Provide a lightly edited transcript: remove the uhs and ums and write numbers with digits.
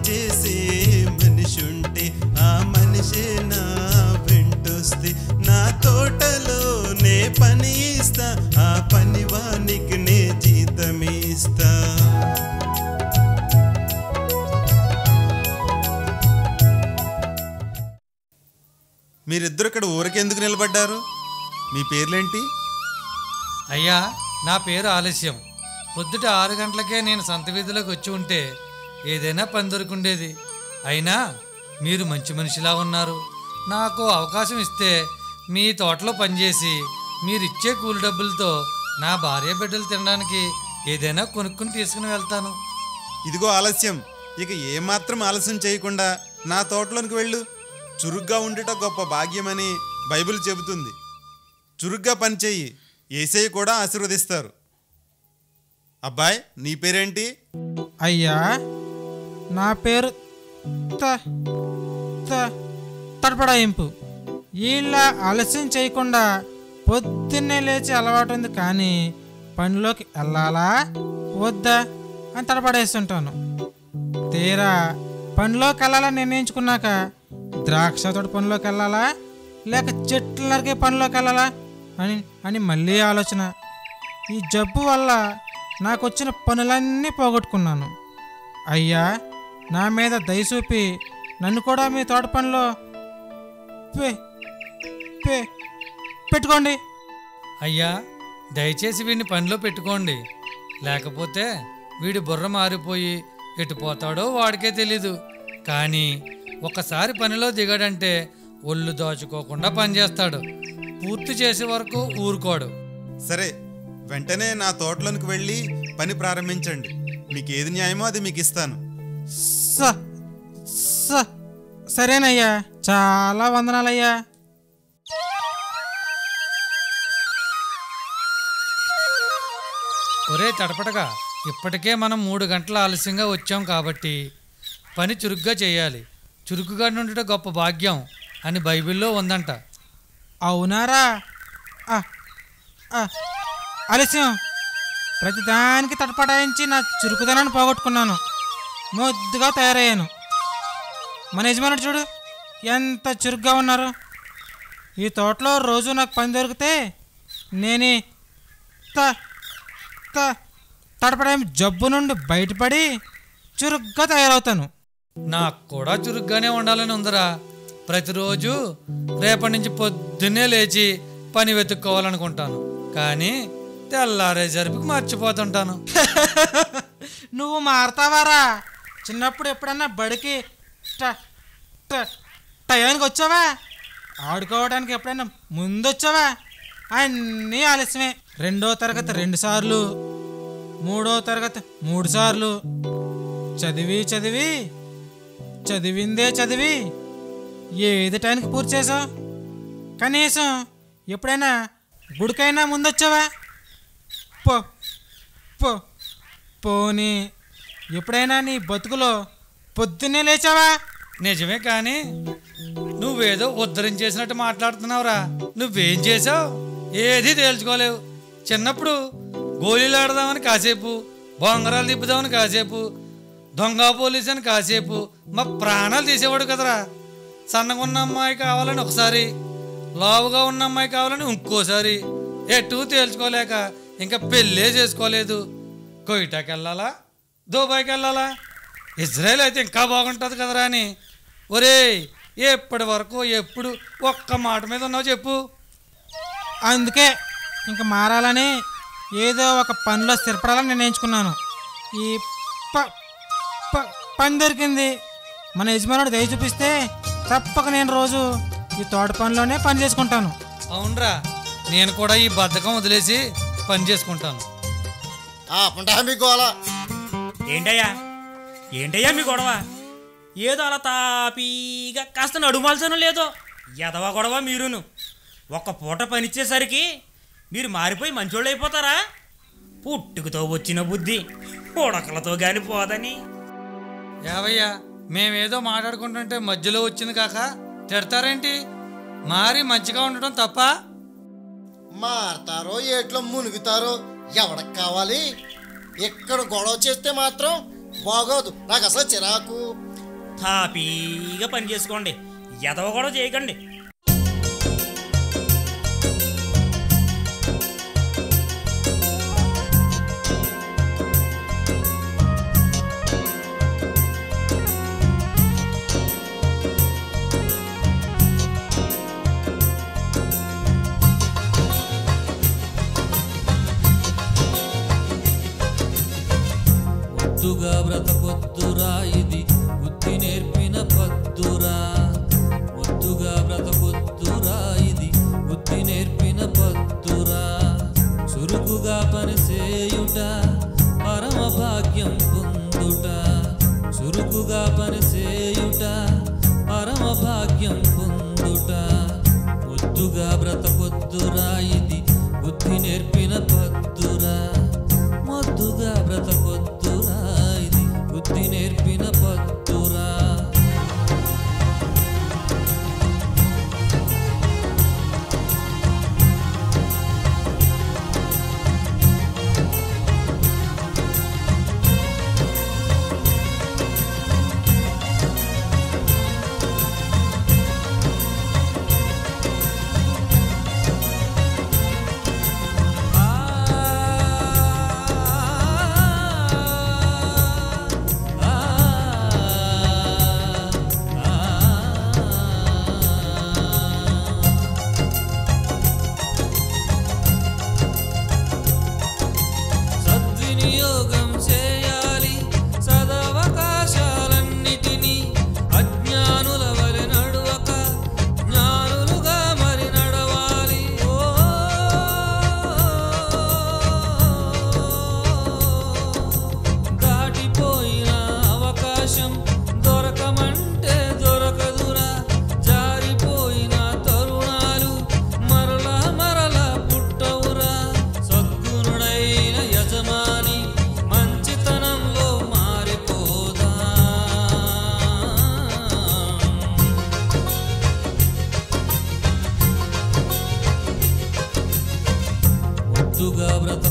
చేసే మనిషి ఉంటే ఆ మనిషి నా వెంటొస్తే నా తోటలోనే పని ఇస్తా, ఆ పనివానికి నే జీతమిస్తా. మీరిద్దరు ఇక్కడ ఊరికెందుకు నిలబడ్డారు? మీ పేర్లేంటి? అయ్యా, నా పేరు ఆలస్యం. పొద్దుట 6 గంటలకే నేను సంత వీధిలోకి వచ్చి ఉంటే ఏదైనా పని దొరికిండేది. అయినా మీరు మంచి మనిషిలా ఉన్నారు. నాకు అవకాశం ఇస్తే మీ తోటలో పనిచేసి మీరిచ్చే కూలి డబ్బులతో నా భార్య బిడ్డలు తినడానికి ఏదైనా కొనుక్కుని తీసుకుని వెళ్తాను. ఇదిగో ఆలస్యం, ఇక ఏమాత్రం ఆలస్యం చేయకుండా నా తోటలోనికి వెళ్ళు. చురుగ్గా ఉండుట గొప్ప భాగ్యమని బైబిల్ చెబుతుంది. చురుగ్గా పనిచేయి, యేసయ్య కూడా ఆశీర్వదిస్తారు. అబ్బాయ్, నీ పేరేంటి? అయ్యా, నా పేరు తడపడాయింపు. వీళ్ళ ఆలస్యం చేయకుండా పొద్దున్నే లేచి అలవాటు ఉంది, కానీ పనిలోకి వెళ్ళాలా వద్దా అని తడపడేస్తుంటాను. తీరా పనిలోకి వెళ్ళాలని నిర్ణయించుకున్నాక ద్రాక్ష తోట పనిలోకి వెళ్ళాలా లేక చెట్లు నరికే పనిలోకి వెళ్ళాలా అని మళ్ళీ ఆలోచన. ఈ జబ్బు వల్ల నాకు వచ్చిన పనులన్నీ పోగొట్టుకున్నాను. అయ్యా, నా మీద దయ చూపి నన్ను కూడా మీ తోట పనిలో పెట్టుకోండి. అయ్యా, దయచేసి వీడిని పనిలో పెట్టుకోండి. లేకపోతే వీడి బుర్ర మారిపోయి ఎటుపోతాడో వాడికే తెలీదు. కానీ ఒకసారి పనిలో దిగాడంటే ఒళ్ళు దోచుకోకుండా పనిచేస్తాడు. పూర్తి చేసే వరకు ఊరుకోడు. సరే, వెంటనే నా తోటలోనికి వెళ్ళి పని ప్రారంభించండి. మీకు ఏది న్యాయమో అది మీకు ఇస్తాను. సరేనయ్యా, చాలా వందనాలయ్యా. ఒరే తడపటగా, ఇప్పటికే మనం 3 గంటల ఆలస్యంగా వచ్చాం కాబట్టి పని చురుగ్గా చేయాలి. చురుకుగా ఉండటం గొప్ప భాగ్యం అని బైబిల్లో ఉందంట. అవునారా? ఆలస్యం ప్రతిదానికి తటపటాయించి నా చురుకుదనాన్ని పోగొట్టుకున్నాను. మొద్దుగా తయారయ్యాను. మన యజమానుడు చూడు ఎంత చురుగ్గా ఉన్నారు. ఈ తోటలో రోజు నాకు పని దొరికితే నేనే తడపడం జబ్బు నుండి బయటపడి చురుగ్గా తయారవుతాను. నాకు కూడా చురుగ్గానే ఉండాలని ఉందరా. ప్రతిరోజు రేపటి నుంచి పొద్దున్నే లేచి పని వెతుక్కోవాలనుకుంటాను, కానీ తెల్లారేసరికి మర్చిపోతుంటాను. నువ్వు మారతావారా? చిన్నప్పుడు ఎప్పుడన్నా బడికి టయానికి వచ్చావా? ఆడుకోవడానికి ఎప్పుడైనా ముందొచ్చావా? అన్నీ ఆలస్యమే. 2వ తరగతి 2 సార్లు, 3వ తరగతి 3 సార్లు, చదివిందే చదివి ఏది టైంకి పూర్తి చేసావు? కనీసం ఎప్పుడైనా గుడికైనా ముందొచ్చావా? పోనీ ఎప్పుడైనా నీ బతుకులో పొద్దున్నే లేచావా? నిజమే, కానీ నువ్వేదో ఉద్ధరించేసినట్టు మాట్లాడుతున్నావురా. నువ్వేం చేసావు? ఏది తేల్చుకోలేవు. చిన్నప్పుడు గోళీలు ఆడదామని కాసేపు, బొంగరాలు తిప్పుదామని కాసేపు, దొంగ పోలీసు అని కాసేపు మా ప్రాణాలు తీసేవాడు కదరా. సన్నగా ఉన్న అమ్మాయి కావాలని ఒకసారి, లావుగా ఉన్న అమ్మాయి కావాలని ఇంకోసారి, ఎటు తేల్చుకోలేక ఇంకా పెళ్ళే చేసుకోలేదు. కొయిటాకి వెళ్ళాలా, దుబాయ్కి వెళ్ళాలా, ఇజ్రాయెల్ అయితే ఇంకా బాగుంటుంది కదరా అని. ఒరేయ్, ఎప్పటి వరకు ఎప్పుడు ఒక్క మాట మీద ఉన్నావు చెప్పు. అందుకే ఇంక మారాలని ఏదో ఒక పనిలో స్థిరపడాలని నిర్ణయించుకున్నాను. ఈ పని దొరికింది. మన యజమానుడు దయ చూపిస్తే తప్పక నేను రోజు ఈ తోట పనిలోనే పని చేసుకుంటాను. అవునరా, నేను కూడా ఈ బద్ధకం వదిలేసి పని చేసుకుంటాను. ఏంటయ్యా మీ గొడవ? ఏదో అలా తాపీగా కాస్త నడుమాల్సను లేదో ఎదవా గొడవ మీరును. ఒక్క పూట పనిచ్చేసరికి మీరు మారిపోయి మంచోళ్ళు అయిపోతారా? పుట్టుకతో వచ్చిన బుద్ధి ఉడకలతో గాని పోదని. ఏవయ్యా, మేమేదో మాట్లాడుకుంటుంటే మధ్యలో వచ్చింది కాక తిడతారేంటి? మారి మంచిగా ఉండటం తప్ప? మారతారో ఏట్లో మునుగుతారో ఎవరికి కావాలి? ఎక్కడ గొడవ చేస్తే మాత్రం బాగోదు. నాకు అసలు చిరాకు. తాపీగా పని చేసుకోండి, ఎదవ కూడా చేయకండి. ముద్దుగా బ్రతకొద్దురా ఇది బుద్ధి నేర్పిన పద్దురా, ముద్దుగా బ్రతకొద్దురా ఇది బుద్ధి నేర్పిన పద్దురా. చురుకుగా పనిచేయుట పరమ భాగ్యం పొందుట, చురుకుగా పనిచేయుట పరమ భాగ్యం పొందుట. ముద్దుగా బ్రతకొద్దురా ఇది బుద్ధి నేర్పిన పద్దురా, ముద్దుగా బ్రతకొద్దురా ఇది బుద్ధి నేర్పిన పద్దురా. సద్వినియోగం చేయాలి సదవకాశాలన్నిటినీ, అజ్ఞానుల వలె నడువక జ్ఞానులుగా మరి నడవాలి. ఓ దాటిపోయిన అవకాశం దొరకమంటే దొరకదురా, జారిపోయిన తరుణాలు మరలా మరలా పుట్టవురా. సద్గుణుడైన యజమాని మంచితనంలో మారిపోదా, ముద్దుగా బ్రత